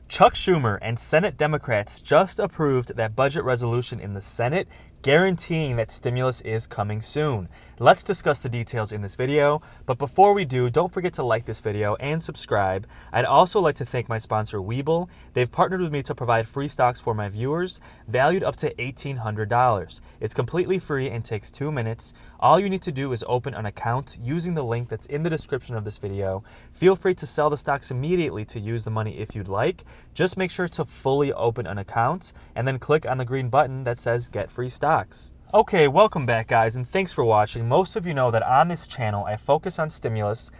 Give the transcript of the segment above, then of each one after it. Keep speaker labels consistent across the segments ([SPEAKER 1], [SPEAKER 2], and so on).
[SPEAKER 1] Chuck Schumer and Senate Democrats just approved that budget resolution in the Senate, guaranteeing that stimulus is coming soon. Let's discuss the details in this video, but before we do, don't forget to like this video and subscribe. I'd also like to thank my sponsor, Webull. They've partnered with me to provide free stocks for my viewers, valued up to $1,800. It's completely free and takes 2 minutes. All you need to do is open an account using the link that's in the description of this video. Feel free to sell the stocks immediately to use the money if you'd like. Just make sure to fully open an account and then click on the green button that says Get Free Stocks. Okay, welcome back guys, and thanks for watching. Most of you know that on this channel I focus on stimulus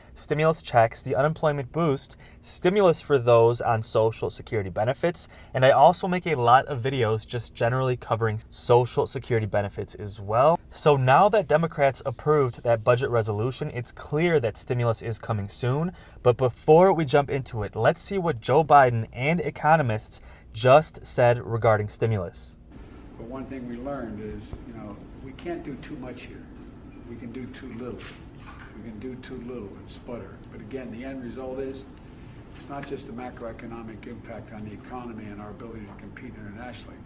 [SPEAKER 1] checks, the unemployment boost, stimulus for those on Social Security benefits, and I also make a lot of videos just generally covering Social Security benefits as well. So now that Democrats approved that budget resolution, it's clear that stimulus is coming soon. But before we jump into it, let's see what Joe Biden and economists just said regarding stimulus.
[SPEAKER 2] But one thing we learned is, we can't do too much here. We can do too little. We can do too little and sputter. But again, the end result is, it's not just the macroeconomic impact on the economy and our ability to compete internationally.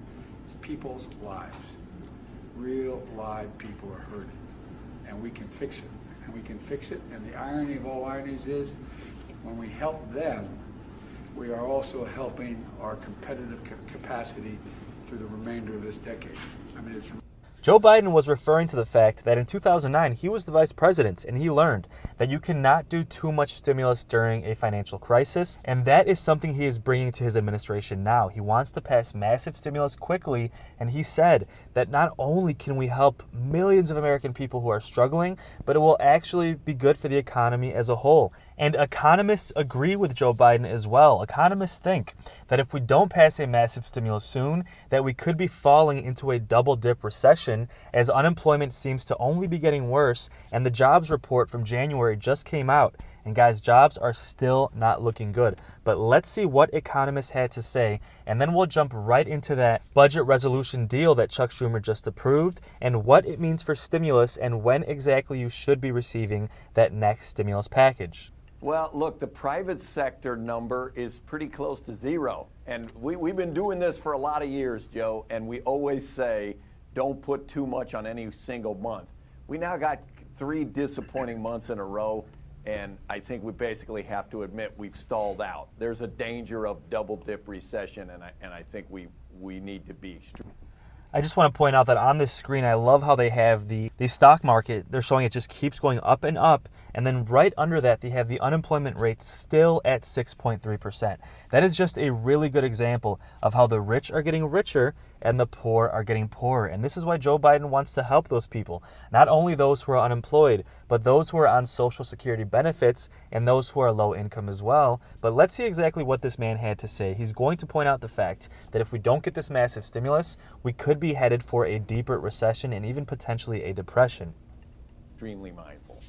[SPEAKER 2] It's people's lives. Real live people are hurting. And we can fix it. And we can fix it. And the irony of all ironies is, when we help them, we are also helping our competitive capacity through the remainder of this decade.
[SPEAKER 1] Joe Biden was referring to the fact that in 2009, he was the vice president and he learned that you cannot do too much stimulus during a financial crisis. And that is something he is bringing to his administration now. He wants to pass massive stimulus quickly. And he said that not only can we help millions of American people who are struggling, but it will actually be good for the economy as a whole. And economists agree with Joe Biden as well. Economists think that if we don't pass a massive stimulus soon, that we could be falling into a double dip recession as unemployment seems to only be getting worse. And the jobs report from January just came out. And guys, jobs are still not looking good. But let's see what economists had to say, and then we'll jump right into that budget resolution deal that Chuck Schumer just approved and what it means for stimulus and when exactly you should be receiving that next stimulus package.
[SPEAKER 3] Well, look, the private sector number is pretty close to zero. And we've been doing this for a lot of years, Joe, and we always say, don't put too much on any single month. We now got 3 disappointing months in a row, and I think we basically have to admit we've stalled out. There's a danger of double dip recession, and I think we need to be extreme.
[SPEAKER 1] I just want to point out that on this screen, I love how they have the stock market. They're showing it just keeps going up and up. And then right under that, they have the unemployment rate still at 6.3%. That is just a really good example of how the rich are getting richer and the poor are getting poorer. And this is why Joe Biden wants to help those people. Not only those who are unemployed, but those who are on Social Security benefits and those who are low income as well. But let's see exactly what this man had to say. He's going to point out the fact that if we don't get this massive stimulus, we could be headed for a deeper recession and even potentially a depression.
[SPEAKER 3] Extremely mindful.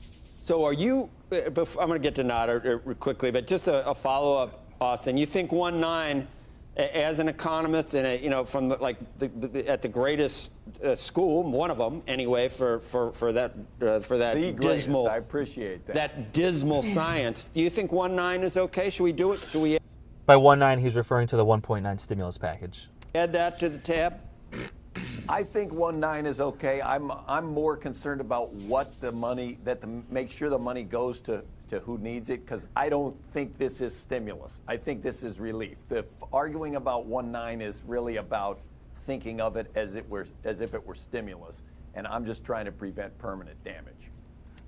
[SPEAKER 4] So are you, I'm going to get to Nader quickly, but just a follow-up, Austin. You think 1.9, as an economist and from at the greatest school, one of them anyway, for that
[SPEAKER 3] the
[SPEAKER 4] dismal,
[SPEAKER 3] greatest. I appreciate that.
[SPEAKER 4] That dismal science. Do you think 1.9 is okay? Should we do it? Should we
[SPEAKER 1] By 1.9, he's referring to the 1.9 stimulus package.
[SPEAKER 4] add that to the tab?
[SPEAKER 3] I think 1.9 is okay. I'm more concerned about what the money, make sure the money goes to who needs it, because I don't think this is stimulus. I think this is relief. The arguing about 1.9 is really about thinking of it as if it were stimulus, and I'm just trying to prevent permanent damage.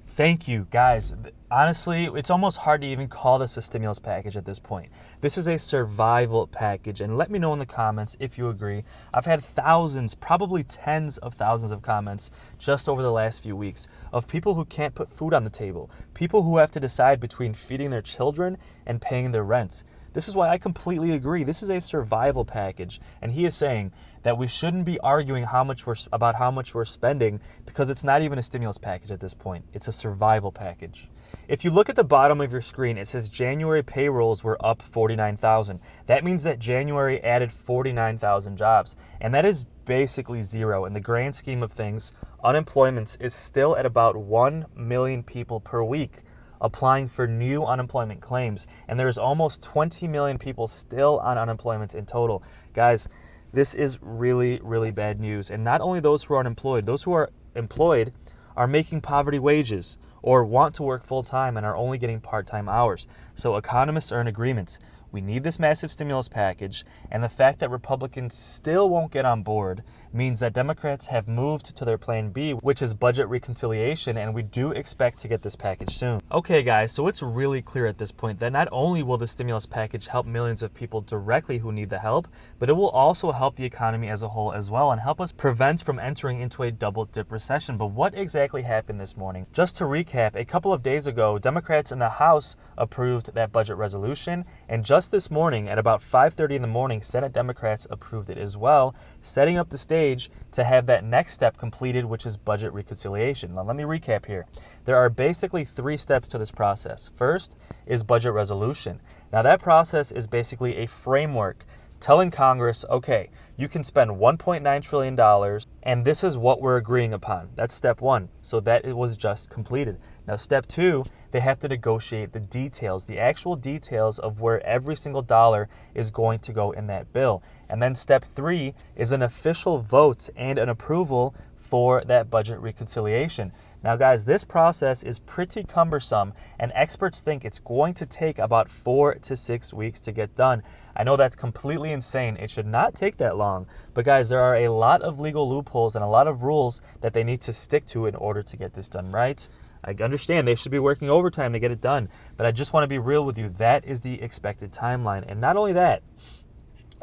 [SPEAKER 1] Thank you, guys. Honestly, it's almost hard to even call this a stimulus package at this point. This is a survival package, and let me know in the comments if you agree. I've had thousands, probably tens of thousands of comments just over the last few weeks of people who can't put food on the table, people who have to decide between feeding their children and paying their rent. This is why I completely agree. This is a survival package, and he is saying that we shouldn't be arguing about how much we're spending because it's not even a stimulus package at this point. It's a survival package. If you look at the bottom of your screen, it says January payrolls were up 49,000. That means that January added 49,000 jobs, and that is basically zero. In the grand scheme of things, unemployment is still at about 1 million people per week applying for new unemployment claims. And there's almost 20 million people still on unemployment in total. Guys, this is really, really bad news. And not only those who are unemployed, those who are employed are making poverty wages or want to work full-time and are only getting part-time hours. So economists are in agreement. We need this massive stimulus package, and the fact that Republicans still won't get on board means that Democrats have moved to their plan B, which is budget reconciliation, and we do expect to get this package soon. Okay guys, so it's really clear at this point that not only will the stimulus package help millions of people directly who need the help, but it will also help the economy as a whole as well and help us prevent from entering into a double dip recession. But what exactly happened this morning? Just to recap, a couple of days ago, Democrats in the House approved that budget resolution, and just this morning at about 5:30 in the morning, Senate Democrats approved it as well, setting up the stage to have that next step completed, which is budget reconciliation. Now, let me recap here. There are basically 3 steps to this process. First is budget resolution. Now, that process is basically a framework telling Congress, okay, you can spend $1.9 trillion, and this is what we're agreeing upon. That's step 1. So that it was just completed. Now, step 2, they have to negotiate the details, the actual details of where every single dollar is going to go in that bill. And then step 3 is an official vote and an approval for that budget reconciliation. Now, guys, this process is pretty cumbersome, and experts think it's going to take about 4 to 6 weeks to get done. I know that's completely insane. It should not take that long. But guys, there are a lot of legal loopholes and a lot of rules that they need to stick to in order to get this done right. I understand they should be working overtime to get it done, but I just want to be real with you. That is the expected timeline. And not only that,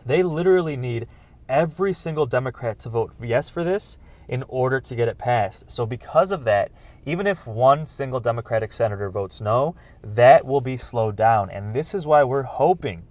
[SPEAKER 1] they literally need every single Democrat to vote yes for this in order to get it passed. So because of that, even if one single Democratic senator votes no, that will be slowed down. And this is why we're hoping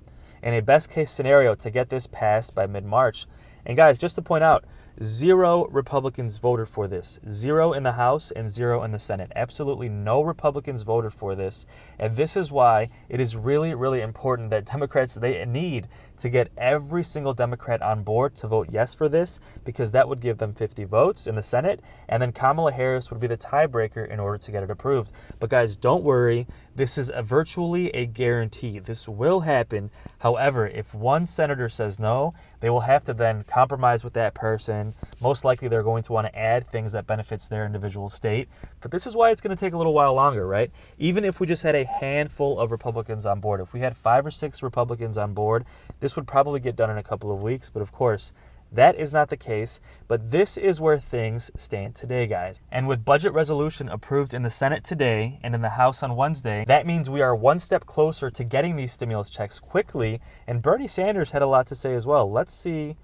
[SPEAKER 1] in a best case scenario to get this passed by mid-March. And guys, just to point out, 0 Republicans voted for this. 0 in the House and 0 in the Senate. Absolutely no Republicans voted for this. And this is why it is really, really important that Democrats, they need to get every single Democrat on board to vote yes for this, because that would give them 50 votes in the Senate. And then Kamala Harris would be the tiebreaker in order to get it approved. But guys, don't worry. This is virtually a guarantee. This will happen. However, if one senator says no, they will have to then compromise with that person. Most likely they're going to want to add things that benefits their individual state. But this is why it's going to take a little while longer, right? Even if we just had a handful of Republicans on board, if we had 5 or 6 Republicans on board, this would probably get done in a couple of weeks. But of course, that is not the case, but this is where things stand today, guys. And with budget resolution approved in the Senate today and in the House on Wednesday, that means we are one step closer to getting these stimulus checks quickly. And Bernie Sanders had a lot to say as well. Let's see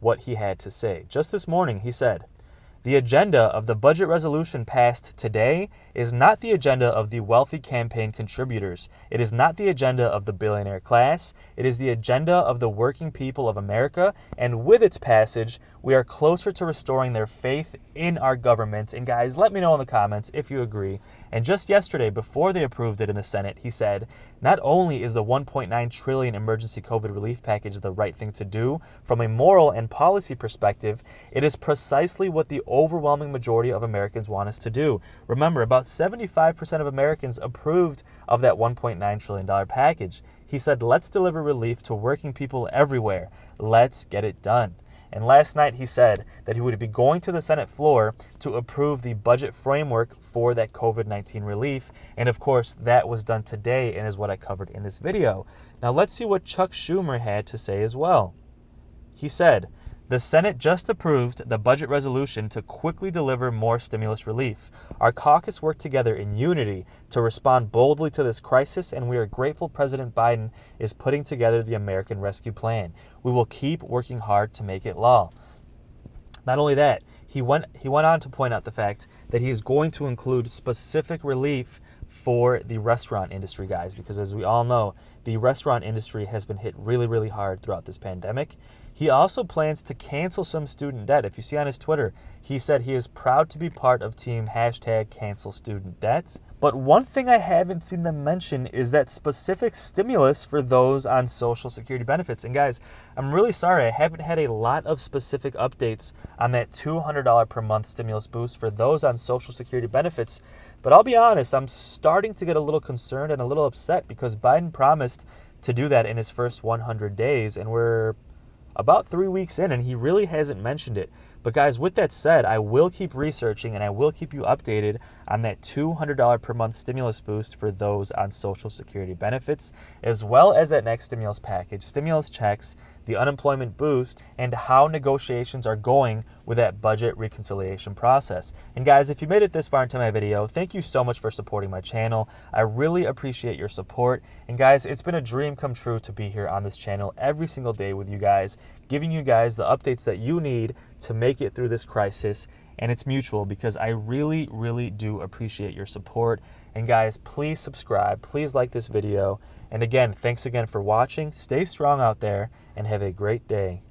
[SPEAKER 1] what he had to say. Just this morning, he said, "The agenda of the budget resolution passed today is not the agenda of the wealthy campaign contributors. It is not the agenda of the billionaire class. It is the agenda of the working people of America. And with its passage, we are closer to restoring their faith in our government." And guys, let me know in the comments if you agree. And just yesterday, before they approved it in the Senate, he said, not only is the $1.9 trillion emergency COVID relief package the right thing to do from a moral and policy perspective, it is precisely what the overwhelming majority of Americans want us to do. Remember, about 75% of Americans approved of that $1.9 trillion package. He said, let's deliver relief to working people everywhere. Let's get it done. And last night he said that he would be going to the Senate floor to approve the budget framework for that COVID-19 relief. And of course, that was done today and is what I covered in this video. Now let's see what Chuck Schumer had to say as well. He said, "The Senate just approved the budget resolution to quickly deliver more stimulus relief. Our caucus worked together in unity to respond boldly to this crisis, and we are grateful President Biden is putting together the American Rescue Plan. We will keep working hard to make it law." Not only that, he went on to point out the fact that he is going to include specific relief for the restaurant industry, guys, because as we all know, the restaurant industry has been hit really, really hard throughout this pandemic. He also plans to cancel some student debt. If you see on his Twitter, he said he is proud to be part of team #CancelStudentDebts. But one thing I haven't seen them mention is that specific stimulus for those on Social Security benefits. And guys, I'm really sorry, I haven't had a lot of specific updates on that $200 per month stimulus boost for those on Social Security benefits. But I'll be honest, I'm starting to get a little concerned and a little upset because Biden promised to do that in his first 100 days, and we're about 3 weeks in, and he really hasn't mentioned it. But guys, with that said, I will keep researching and I will keep you updated on that $200 per month stimulus boost for those on Social Security benefits, as well as that next stimulus package, stimulus checks, the unemployment boost, and how negotiations are going with that budget reconciliation process. And guys, if you made it this far into my video, thank you so much for supporting my channel. I really appreciate your support. And guys, it's been a dream come true to be here on this channel every single day with you guys, giving you guys the updates that you need to make it through this crisis. And it's mutual because I really, really do appreciate your support. And guys, please subscribe, please like this video. And again, thanks again for watching. Stay strong out there and have a great day.